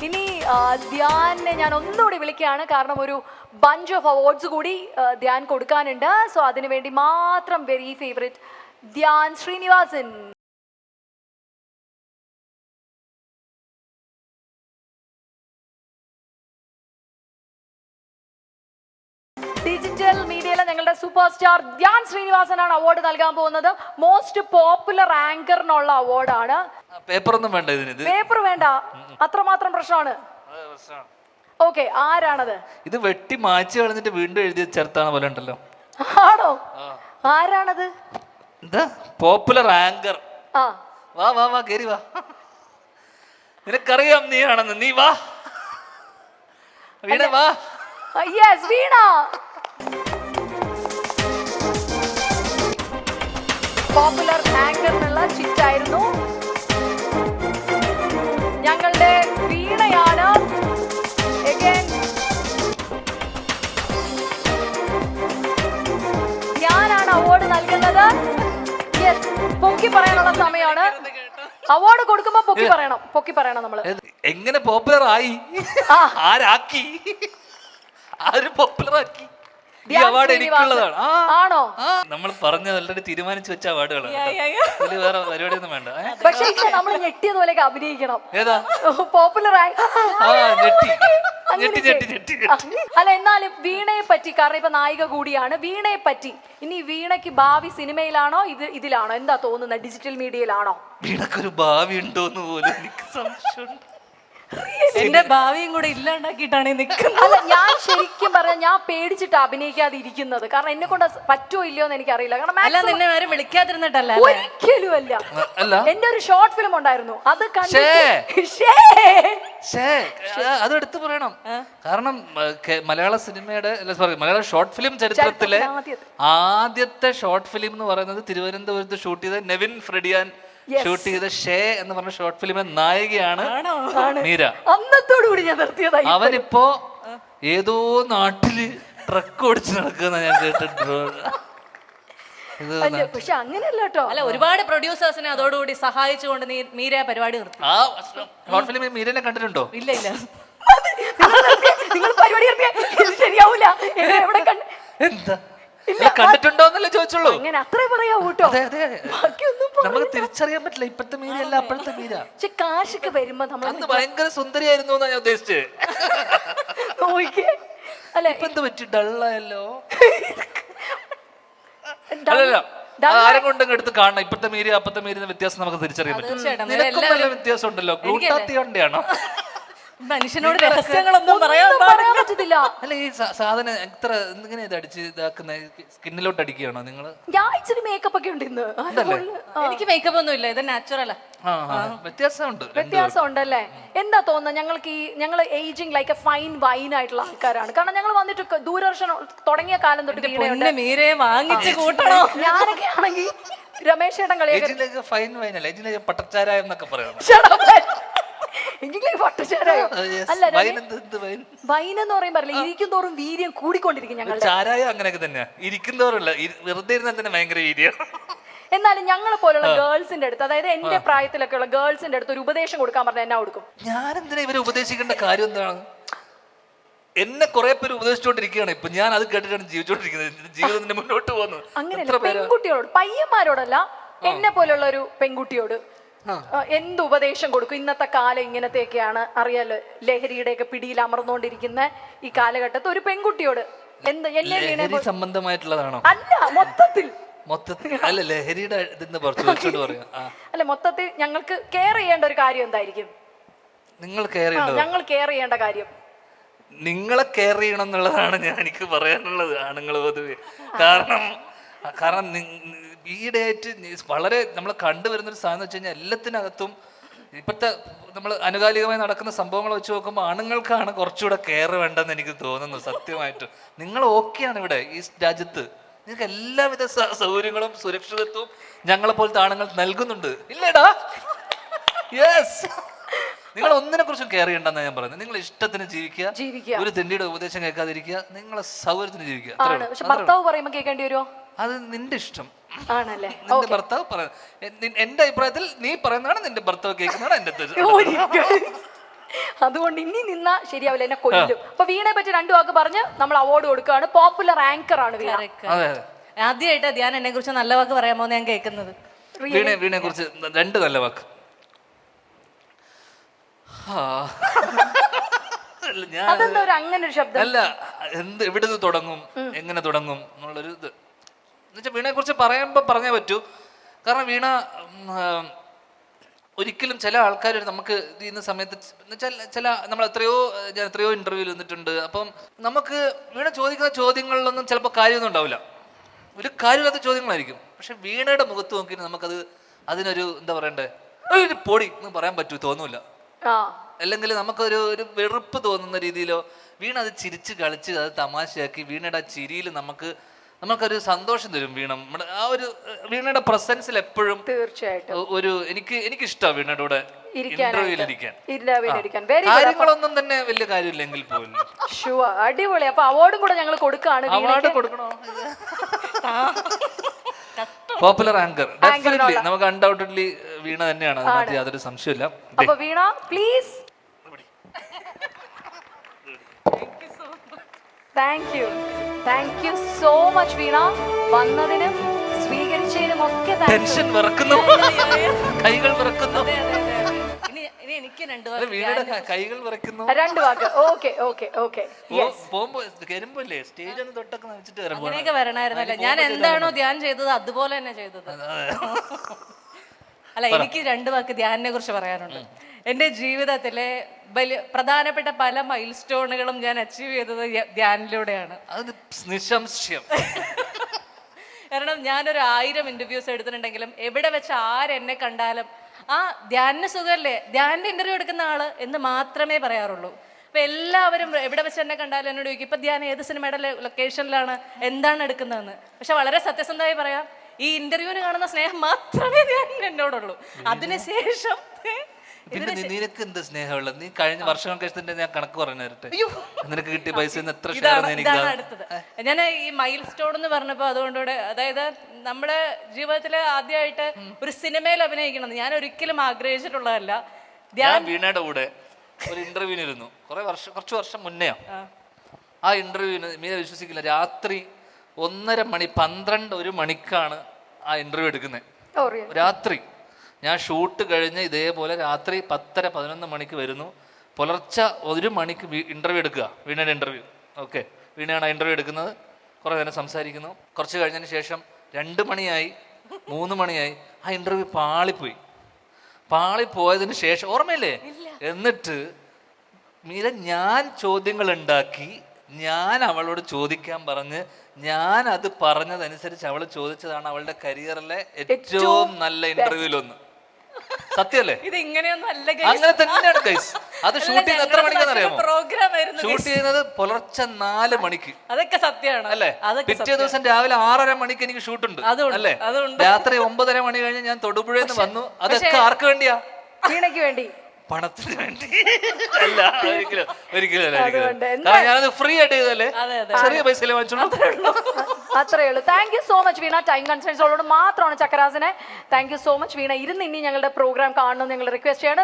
ഇനി ധ്യാനെ ഞാൻ ഒന്നുകൂടി വിളിക്കുകയാണ്, കാരണം ഒരു ബഞ്ച് ഓഫ് അവാർഡ്സ് കൂടി ധ്യാൻ കൊടുക്കാനുണ്ട്. സോ അതിനു വേണ്ടി മാത്രം very favourite Dhyan Sreenivasan. Digital മീഡിയയിലെ ഞങ്ങളുടെ സൂപ്പർ സ്റ്റാർ ധ്യാൻ ശ്രീനിവാസനാണ് അവാർഡ് നൽകാൻ പോകുന്നത്. മോസ്റ്റ് പോപ്പുലർ ആങ്കറിനുള്ള അവാർഡാണ്. പേപ്പർ ഒന്നും വേണ്ട ഇതിന്. പേപ്പർ വേണ്ട, അത്രമാത്രം പ്രശ്നമാണ്. ഓക്കെ, ആരാണത്? ഇത് വെട്ടി മാറ്റി കളഞ്ഞിട്ട് വീണ്ടും എഴുതി ചേർത്താണ് പോലെ ഉണ്ടല്ലോ. ആണോ? ആരാണത്? എന്താ പോപ്പുലർ ആങ്കർ? ആ, വാ വാ വാ, കേറി വാ. നിനക്കറിയാം നീ ആണെന്ന്. നീ വാ വീണ, വാ. യെസ്, വീണ. പോപ്പുലർ ആങ്കറിനുള്ള ചിറ്റായിരുന്നു. ഞങ്ങളുടെ വീണയാണ്. ഞാനാണ് അവാർഡ് നൽകുന്നത്. യെസ്, പൊക്കി പറയാനുള്ള സമയമാണ്. അവാർഡ് കൊടുക്കുമ്പോ പൊക്കി പറയണം നമ്മള്. എങ്ങനെ പോപ്പുലർ ആയി? ആരാക്കി? ആര് പോപ്പുലർ ആക്കി? ഈ അവാർഡ് എനിക്കുള്ളതാണ്. ആണോ? നമ്മൾ പറഞ്ഞ ഓൾറെഡി തീരുമാനിച്ചു വെച്ച അവാർഡുകളാണ്. ഇതില് വേറെ പരിപാടിയൊന്നും വേണ്ട. പക്ഷെ നമ്മൾ ഞെട്ടിയതുപോലെയൊക്കെ അഭിനയിക്കണം. ഏതാ പോപ്പുലർ ആയി? ഞെട്ടി. അല്ല, എന്നാലും വീണയെ പറ്റി, കാരണം ഇപ്പൊ നായിക കൂടിയാണ്, വീണയെ പറ്റി ഇനി വീണയ്ക്ക് ഭാവി സിനിമയിലാണോ ഇതിലാണോ, എന്താ തോന്നുന്നത്? ഡിജിറ്റൽ മീഡിയയിലാണോ? വീണക്കൊരു ഭാവി ഉണ്ടോന്ന് പോലും എനിക്ക് സംശയമുണ്ട്. എന്റെ ഭാവിയും കൂടെ ഇല്ലാണ്ടാക്കിയിട്ടാണ് നിൽക്കുന്നത്. അല്ല, ഞാൻ ശരിക്കും പറഞ്ഞാൽ ഞാൻ പേടിച്ചിട്ട് അഭിനയിക്കാതെ ഇരിക്കുന്നത്, കാരണം എന്നെ കൊണ്ട് പറ്റുമോ ഇല്ലയോ എന്ന് എനിക്കറിയില്ല. കാരണം അല്ല, നിന്നെ ആരും വിളിക്കാതിരുന്നിട്ടല്ല. ഒരിക്കലും അല്ല. എന്റെ ഒരു ഷോർട്ട് ഫിലിം ഉണ്ടായിരുന്നു, അത് അത് എടുത്തു പറയണം. കാരണം മലയാള സിനിമയുടെ മലയാള ഷോർട്ട് ഫിലിം ചരിത്രത്തിലെ ആദ്യത്തെ ഷോർട്ട് ഫിലിം എന്ന് പറയുന്നത് തിരുവനന്തപുരത്ത് ഷൂട്ട് ചെയ്ത നെവിൻ ഫ്രെഡിയാൻ ഷൂട്ട് ചെയ്ത ഷേ എന്ന് പറഞ്ഞ ഷോർട്ട് ഫിലിമിലെ നായികയാണ് മീര. അന്നത്തോടുകൂടി ഞാൻ നിർത്തിയതായി. അവനിപ്പോ ഏതോ നാട്ടില് ട്രക്ക് ഓടിച്ച് നടക്കുന്ന ഞാൻ കേട്ടിട്ടുണ്ട്. പക്ഷെ അങ്ങനെയല്ല കേട്ടോ. അല്ല, ഒരുപാട് പ്രൊഡ്യൂസേഴ്സിനെ അതോടുകൂടി സഹായിച്ചുകൊണ്ട് മീര പരിപാടി നിർത്തി. ആ ഷോർട്ട് ഫിലിമിൽ മീരനെ കണ്ടിട്ടുണ്ടോ? ഇല്ല. നിങ്ങൾ പരിപാടി ശരിയാവൂല. എവിടെ എന്താ കണ്ടിട്ടുണ്ടോന്നല്ലേ ചോദിച്ചുള്ളൂ. അങ്ങനെ അത്രേ പറയാവൂ കേട്ടോ. നമുക്ക് തിരിച്ചറിയാൻ പറ്റില്ല ഇപ്പഴത്തെ മീര അല്ല അപ്പോഴത്തെ മീര. പക്ഷെ കാശൊക്കെ വരുമ്പോ അന്ന് ഭയങ്കര സുന്ദരിയായിരുന്നു എന്നാ ഞാൻ ഉദ്ദേശിച്ചത്. അല്ലെ, ഇപ്പൊ എന്ത് പറ്റി? ഡള്ളായല്ലോ. അല്ലല്ലോ, ആരെ കൊണ്ടും എടുത്ത് കാണണം. ഇപ്പഴത്തെ മീര അപ്പത്തെ മീര വ്യത്യാസം നമുക്ക് തിരിച്ചറിയാൻ പറ്റും. നിനക്കും നല്ല വ്യത്യാസം ഉണ്ടല്ലോ. ഗ്ലൂട്ടാത്തിയോണ്ടാണോ? മനുഷ്യനോട് രഹസ്യങ്ങളൊന്നും പറയാൻ പറ്റത്തില്ല. അല്ല, ഈ സാധനം എത്ര ഇങ്ങനെ ഇത് അടിച്ച് ഇതാക്കുന്ന സ്കിന്നിലോട്ട് അടിക്കുകയാണോ നിങ്ങള്? ഞാൻ ഇച്ചിരി മേക്കപ്പ് ഒക്കെ ഉണ്ട് ഇന്ന്. എനിക്ക് മേക്കപ്പ് ഒന്നും ഇല്ല, ഇത് നാച്ചുറലാ. വ്യത്യാസം ഉണ്ടല്ലേ? എന്താ തോന്നുന്നത്? ഞങ്ങൾ ageing like A fine wine ആയിട്ടുള്ള ആൾക്കാരാണ്. കാരണം ഞങ്ങൾ വന്നിട്ട് ദൂരദർശനം തുടങ്ങിയ കാലം തൊട്ട് മീരയെ വാങ്ങിച്ച് കൂട്ടണോ? ഞാനൊക്കെ ആണെങ്കിൽ രമേശ് ചേട്ടൻ കളിയൊക്കെ ഫൈൻ വൈൻ അല്ല, പട്ടച്ചാര എന്നൊക്കെ പറയാം. അല്ല, വൈൻ എന്ന് പറയും പറയില്ല, ഇരിക്കും തോറും വീര്യം കൂടിക്കൊണ്ടിരിക്കും. ഞങ്ങൾ ചാരായം അങ്ങനെയൊക്കെ തന്നെയാ, ഇരിക്കും തോറും വെറുതെ ഇരുന്നാൽ തന്നെ ഭയങ്കര വീര്യം. എന്നാലും ഞങ്ങളെ പോലുള്ള ഗേൾസിന്റെ അടുത്ത്, അതായത് എന്റെ പ്രായത്തിലൊക്കെ ഉള്ള ഗേൾസിന്റെ അടുത്ത് ഒരു ഉപദേശം കൊടുക്കാൻ പറഞ്ഞാൽ എന്നാ കൊടുക്കും? ഞാൻ എന്തിനാ ഇവരെ ഉപദേശിക്കേണ്ട കാര്യം എന്താണ്? എന്നെ കുറെ പേര് ഉപദേശിച്ചോണ്ടിരിക്കുകയാണ്. ഇപ്പൊ ഞാൻ അത് കേട്ടിട്ടാണ് ജീവിച്ചോണ്ടിരിക്കുന്നത്, ജീവിതത്തിന്റെ മുന്നോട്ട് പോകുന്നത്. അങ്ങനെയല്ല, പെൺകുട്ടിയോട്, പയ്യന്മാരോടല്ല, എന്നെ പോലുള്ള ഒരു പെൺകുട്ടിയോട് എന്ത് ഉപദേശം കൊടുക്കും? ഇന്നത്തെ കാലം ഇങ്ങനത്തെയൊക്കെയാണ്, അറിയാലോ, ലഹരിയുടെയൊക്കെ പിടിയിൽ അമർന്നുകൊണ്ടിരിക്കുന്ന ഈ കാലഘട്ടത്തിൽ ഒരു പെൺകുട്ടിയോട് എന്ത് സംബന്ധമായിട്ടുള്ളതാണോ? അല്ല, മൊത്തത്തിൽ അല്ല, ലഹരിയുടെ അല്ല, മൊത്തത്തിൽ ഞങ്ങൾക്ക് കെയർ ചെയ്യേണ്ട ഒരു കാര്യം എന്തായിരിക്കും? ഞങ്ങൾ കെയർ ചെയ്യേണ്ട കാര്യം നിങ്ങളെ കെയർ ചെയ്യണം എന്നുള്ളതാണ് എനിക്ക് പറയാനുള്ളത്. ആണുങ്ങൾ പൊതുവെ കാരണം ഈയിടെയായിട്ട് വളരെ നമ്മൾ കണ്ടുവരുന്നൊരു സാധനം വെച്ച് കഴിഞ്ഞാൽ എല്ലാത്തിനകത്തും ഇപ്പോഴത്തെ നമ്മൾ അനുകാലികമായി നടക്കുന്ന സംഭവങ്ങൾ വെച്ച് നോക്കുമ്പോൾ ആണുങ്ങൾക്കാണ് കുറച്ചുകൂടെ കെയർ വേണ്ടെന്ന് എനിക്ക് തോന്നുന്നു. സത്യമായിട്ടും നിങ്ങൾ ഓക്കെയാണ് ഇവിടെ ഈ രാജ്യത്ത്, നിങ്ങൾക്ക് എല്ലാവിധ സൗകര്യങ്ങളും സുരക്ഷിതത്വവും ഞങ്ങളെ പോലത്തെ ആണുങ്ങൾ നൽകുന്നുണ്ട്. ഇല്ലേടാ? യെസ്. നിങ്ങൾ ഒന്നിനെ കുറിച്ചും കെയർ ചെയ്യണ്ടെന്നാണ് ഞാൻ പറയുന്നത്. നിങ്ങൾ ഇഷ്ടത്തിന് ജീവിക്കുക, ഒരു തെണ്ടിയുടെ ഉപദേശം കേൾക്കാതിരിക്കുക, നിങ്ങളെ സൗകര്യത്തിന് ജീവിക്കുക. ഭർത്താവ് പറയുമ്പോൾ കേൾക്കേണ്ടി വരുമോ? അത് നിന്റെ ഇഷ്ടം ആണല്ലേ? നിന്റെ ഭർത്താവ് പറയുന്നത്, എന്റെ അഭിപ്രായത്തിൽ നീ പറയുന്നതാണ് നിന്റെ ഭർത്താവ് കേൾക്കുന്നതാണ് എന്റെ അതുകൊണ്ട് ഇനി നിന്നാ ശരിയാവില്ല, എന്നെ കൊല്ലും. അപ്പൊ വീണയെ പറ്റി 2 വാക്ക് പറഞ്ഞ് നമ്മൾ അവാർഡ് കൊടുക്കുകയാണ്. പോപ്പുലർ ആങ്കർ ആണ് വീണ. അതെ ആദ്യമായിട്ട് ധ്യാൻ എന്നെ കുറിച്ച് നല്ല വാക്ക് പറയാമോ ഞാൻ കേൾക്കുന്നത്. വീണയെ കുറിച്ച് 2 നല്ല വാക്ക്. ഞാൻ അതെന്താ ഒരു അങ്ങനെ ഒരു ശബ്ദം? അല്ല, എവിടെ നിന്ന് തുടങ്ങും, എങ്ങനെ തുടങ്ങും എന്നുള്ളൊരു ഇത് എന്നുവെച്ചാൽ വീണയെ കുറിച്ച് പറഞ്ഞേ പറ്റൂ. കാരണം വീണ ഒരിക്കലും ചില ആൾക്കാർ നമുക്ക് ചെയ്യുന്ന സമയത്ത് ചില നമ്മൾ ഞാൻ എത്രയോ ഇന്റർവ്യൂവിൽ വന്നിട്ടുണ്ട്. അപ്പം നമുക്ക് വീണ ചോദിക്കുന്ന ചോദ്യങ്ങളിലൊന്നും ചിലപ്പോൾ കാര്യമൊന്നും ഉണ്ടാവില്ല, ഒരു കാര്യമില്ലാത്ത ചോദ്യങ്ങളായിരിക്കും. പക്ഷെ വീണയുടെ മുഖത്ത് നോക്കിയിട്ട് നമുക്കത് അതിനൊരു എന്താ പറയണ്ടേ, ഒരു പൊടി എന്ന് പറയാൻ തോന്നൂല. അല്ലെങ്കിൽ നമുക്കൊരു വെറുപ്പ് തോന്നുന്ന രീതിയിലോ, വീണ അത് ചിരിച്ച് കളിച്ച് അത് തമാശയാക്കി വീണയുടെ ആ ചിരിയിൽ നമുക്കൊരു സന്തോഷം തരും. നമ്മുടെ ആ ഒരു വീണയുടെ പ്രസൻസിൽ എപ്പോഴും തീർച്ചയായിട്ടും ഒരു എനിക്കിഷ്ടമാണ് വീണയുടെ കൂടെ ഇന്റർവ്യൂവിലിരിക്കാൻ. കാര്യങ്ങളൊന്നും തന്നെ വലിയ കാര്യമില്ലെങ്കിൽ പോലും. അടിപൊളി. അപ്പൊ അവാർഡും കൂടെ ഞങ്ങൾ കൊടുക്കുകയാണ്. അവാർഡ് കൊടുക്കണോ? പോപ്പുലർ ആങ്കർ ഡെഫിനറ്റ്ലി നമുക്ക് അൺഡൗട്ടഡ്ലി വീണ തന്നെയാണ്, അതിനകത്ത് യാതൊരു സംശയമില്ല. അപ്പൊ Veena please. Thank you so much Veena. വന്നതിനും സ്വീകരിച്ചതിനും ഒക്കെ ടെൻഷൻ വിറക്കുന്നു, കൈകൾ വിറക്കുന്നു. ഇനി എനിക്ക് 2 വീണയുടെ കൈകൾ വിറക്കുന്നു. 2 വാക്ക്. ഓക്കെ പോകുമ്പോ കരുമ്പല്ലേ സ്റ്റേജ് ഒന്ന് തൊട്ടൊക്കെ വെച്ചിട്ട് അങ്ങനെയൊക്കെ വരണായിരുന്നല്ലോ. ഞാൻ എന്താണോ ധ്യാൻ ചെയ്തത് അതുപോലെ തന്നെ ചെയ്തത്. അല്ല, എനിക്ക് 2 വാക്ക് ധ്യാനിനെ കുറിച്ച് പറയാനുണ്ട്. എൻ്റെ ജീവിതത്തിലെ പ്രധാനപ്പെട്ട പല മൈൽ സ്റ്റോണുകളും ഞാൻ അച്ചീവ് ചെയ്തത് ധ്യാനിലൂടെയാണ്. അത് നിസ്സംശയം. കാരണം ഞാനൊരു 1000 ഇന്റർവ്യൂസ് എടുത്തിട്ടുണ്ടെങ്കിലും എവിടെ വെച്ച് ആരെന്നെ കണ്ടാലും ആ ധ്യാനിന് സുഖമല്ലേ, ധ്യാനിന്റെ ഇന്റർവ്യൂ എടുക്കുന്ന ആള് എന്ന് മാത്രമേ പറയാറുള്ളൂ. അപ്പൊ എല്ലാവരും എവിടെ വെച്ച് എന്നെ കണ്ടാലും എന്നോട് ചോദിക്കും, ഇപ്പൊ ധ്യാൻ ഏത് സിനിമയുടെ ലൊക്കേഷനിലാണ്, എന്താണ് എടുക്കുന്നതെന്ന്. പക്ഷെ വളരെ സത്യസന്ധമായി പറയാം, ഈ ഇന്റർവ്യൂവിന് കാണുന്ന സ്നേഹം മാത്രമേ ധ്യാൻ എന്നോടുള്ളൂ. അതിനുശേഷം പിന്നെ നിനക്ക് എന്ത് സ്നേഹമുള്ളത്? നീ കഴിഞ്ഞ വർഷങ്ങൾക്ക് ശേഷം ഞാൻ കണക്ക് പറഞ്ഞു തരട്ടെ, നിനക്ക് കിട്ടിയ പൈസ എത്ര ഷെയർ? ഇതാണ് അടുത്തത്. ഞാൻ ഈ മൈൽ സ്റ്റോൺ എന്ന് പറഞ്ഞപ്പോ അതുകൊണ്ടുകൂടെ, അതായത് നമ്മുടെ ജീവിതത്തില് ആദ്യമായിട്ട് ഒരു സിനിമയിൽ അഭിനയിക്കണം ഞാൻ ഒരിക്കലും ആഗ്രഹിച്ചിട്ടുള്ളതല്ല. ഞാൻ വീണയുടെ കൂടെ ഒരു ഇന്റർവ്യൂവിന് ഇരുന്നു കുറച്ച് വർഷം മുന്നേ. ആ ഇന്റർവ്യൂവിന് മീന വിശ്വസിക്കില്ല, രാത്രി 1:30 മണി 1 മണിക്കാണ് ആ ഇന്റർവ്യൂ എടുക്കുന്നത്. രാത്രി ഞാൻ ഷൂട്ട് കഴിഞ്ഞ് ഇതേപോലെ രാത്രി 10:30-11 മണിക്ക് വരുന്നു. പുലർച്ചെ 1 മണിക്ക് ഇന്റർവ്യൂ എടുക്കുക, വീണയുടെ ഇന്റർവ്യൂ. ഓക്കെ, വീണയാണ് ആ ഇന്റർവ്യൂ എടുക്കുന്നത്. കുറേ നേരം സംസാരിക്കുന്നു. കുറച്ച് കഴിഞ്ഞതിന് ശേഷം 2 മണിയായി 3 മണിയായി. ആ ഇന്റർവ്യൂ പാളിപ്പോയതിന് ശേഷം ഓർമ്മയില്ലേ? എന്നിട്ട് മീര ഞാൻ ചോദ്യങ്ങൾ ഉണ്ടാക്കി, ഞാൻ അവളോട് ചോദിക്കാൻ പറഞ്ഞ് ഞാൻ അത് പറഞ്ഞതനുസരിച്ച് അവൾ ചോദിച്ചതാണ് അവളുടെ കരിയറിലെ ഏറ്റവും നല്ല ഇന്റർവ്യൂലൊന്ന്. സത്യല്ലേ? ഇത് ഇങ്ങനെയൊന്നും അല്ല, അങ്ങനെ തന്നെയാണ് ഗൈസ്. അത് ഷൂട്ട് ചെയ്യുന്നത് എത്ര മണിക്കാന്ന് അറിയാമോ? ഷൂട്ട് ചെയ്യുന്നത് പുലർച്ചെ 4 മണിക്ക്. അതൊക്കെ സത്യമാണ് അല്ലേ? പിറ്റേ ദിവസം രാവിലെ 6:30 മണിക്ക് എനിക്ക് ഷൂട്ടുണ്ട് അല്ലേ? രാത്രി 9:30 മണി കഴിഞ്ഞ് ഞാൻ തൊടുപുഴയിൽ നിന്ന് വന്നു. അതൊക്കെ ആർക്ക് വേണ്ടിയാ? വീണയ്ക്ക് വേണ്ടി, പണത്തിന് വേണ്ടി അല്ല, ഒരിക്കലും. ഞാനത് ഫ്രീ ആയിട്ട് ചെയ്തല്ലേ, ചെറിയ പൈസയിലെ വാങ്ങിച്ചോളൂ. അത്രേ ഉള്ളൂ. Thank you so much Veena. Time കൺസ്ട്രെയിൻസോട് മാത്രമാണ് ചക്രാസിനെ. Thank you so much Veena. ഇനി ഞങ്ങളുടെ പ്രോഗ്രാം കാണണമെന്ന് ഞങ്ങൾ റിക്വസ്റ്റ് ചെയ്യണം.